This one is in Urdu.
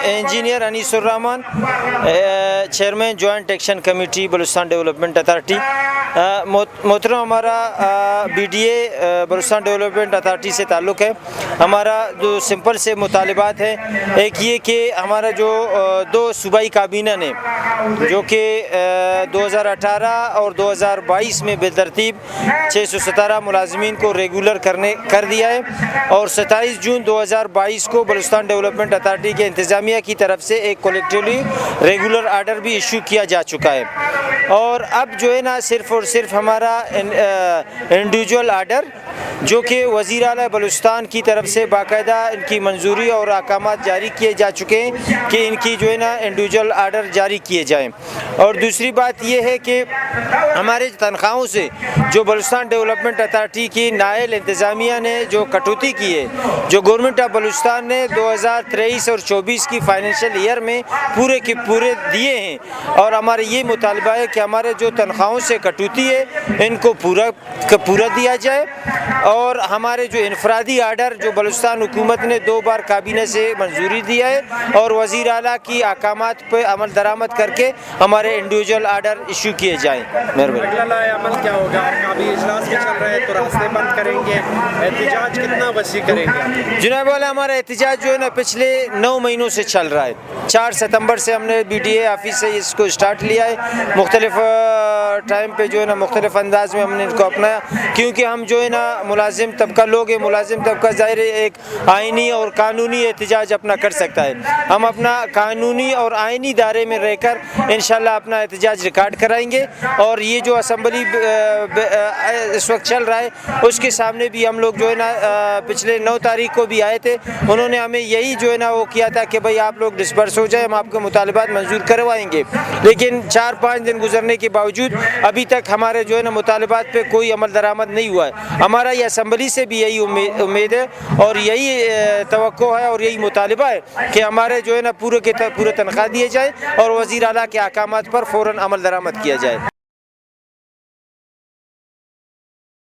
Engineer Anees ur Rahman, chairman joint action committee Balochistan development authority. محترم، ہمارا B D A Balochistan development authority سے تعلق ہے۔ ہمارا جو سمپل سے مطالبات ہیں، ایک یہ کہ ہمارا جو دو صوبائی کابینہ نے جو کہ 2018 اور 2022 میں بالترتیب 617 ملازمین کو ریگولر کر دیا ہے، اور 27 جون 2022 کو بلوچستان ڈیولپمنٹ اتھارٹی کے انتظامیہ کی طرف سے ایک کولیکٹیولی ریگولر آرڈر بھی ایشو کیا جا چکا ہے۔ اور اب جو ہے نا صرف اور صرف ہمارا انڈیویجول آرڈر جو کہ وزیر اعلیٰ بلوچستان کی طرف سے باقاعدہ ان کی منظوری اور احکامات جاری کیے جا چکے ہیں کہ ان کی جو ہے نا انڈیویجول آرڈر جاری کیے جائیں۔ اور دوسری بات یہ ہے کہ ہمارے تنخواہوں سے جو بلوچستان ڈیولپمنٹ اتھارٹی کی نائل انتظامیہ نے جو کٹوتی کی ہے، جو گورنمنٹ آف بلوچستان نے 2023 اور 24 کی فائنینشیل ایئر میں پورے کے پورے دیے ہیں، اور ہمارا یہ مطالبہ ہے کہ ہمارے جو تنخواہوں سے کٹوتی ہے ان کو پورا دیا جائے، اور ہمارے جو انفرادی آرڈر جو بلوچستان حکومت نے 2 بار کابینہ سے منظوری دیا ہے اور وزیر اعلیٰ کی احکامات پہ عمل درآمد کر کے ہمارے انڈیویجول آرڈر ایشو کیے جائیں۔ مہربانی۔ اگلا عمل کیا ہوگا؟ کابی اجلاس کے چل رہے ہیں تو راستے بند کریں گے، احتجاج کتنا وسیع کریں گے؟ جناب والا، ہمارا احتجاج جو ہے نا پچھلے 9 مہینوں سے چل رہا ہے۔ 4 ستمبر سے ہم نے بی ڈی اے آفس سے اس کو اسٹارٹ لیا ہے۔ مختلف ٹائم پہ جو ہے نا مختلف انداز میں ہم نے اس کو اپنایا، کیونکہ ہم جو ہے نا ملازم طبقہ لوگ ہیں۔ ملازم طبقہ ظاہر ایک آئینی اور قانونی احتجاج اپنا کر سکتا ہے۔ ہم اپنا قانونی اور آئینی دائرے میں رہ کر انشاءاللہ اپنا احتجاج ریکارڈ کرائیں گے، اور یہ جو اسمبلی اس وقت چل رہا ہے اس کے سامنے بھی ہم لوگ جو ہے نا پچھلے 9 تاریخ کو بھی آئے تھے۔ انہوں نے ہمیں یہی جو ہے نا وہ کیا تھا کہ بھائی آپ لوگ ڈسپرس ہو جائیں، ہم آپ کے مطالبات منظور کروائیں گے، لیکن 4-5 دن گزرنے کے باوجود ابھی تک ہمارے جو ہے نا مطالبات پہ کوئی عمل درآمد نہیں ہوا ہے۔ ہمارا یہ اسمبلی سے بھی یہی امید ہے اور یہی توقع ہے اور یہی مطالبہ ہے کہ ہمارے جو ہے نا پورے تنخواہ دیے جائیں اور وزیر اعلیٰ کے احکامات پر فوراً عمل درآمد کیا جائے۔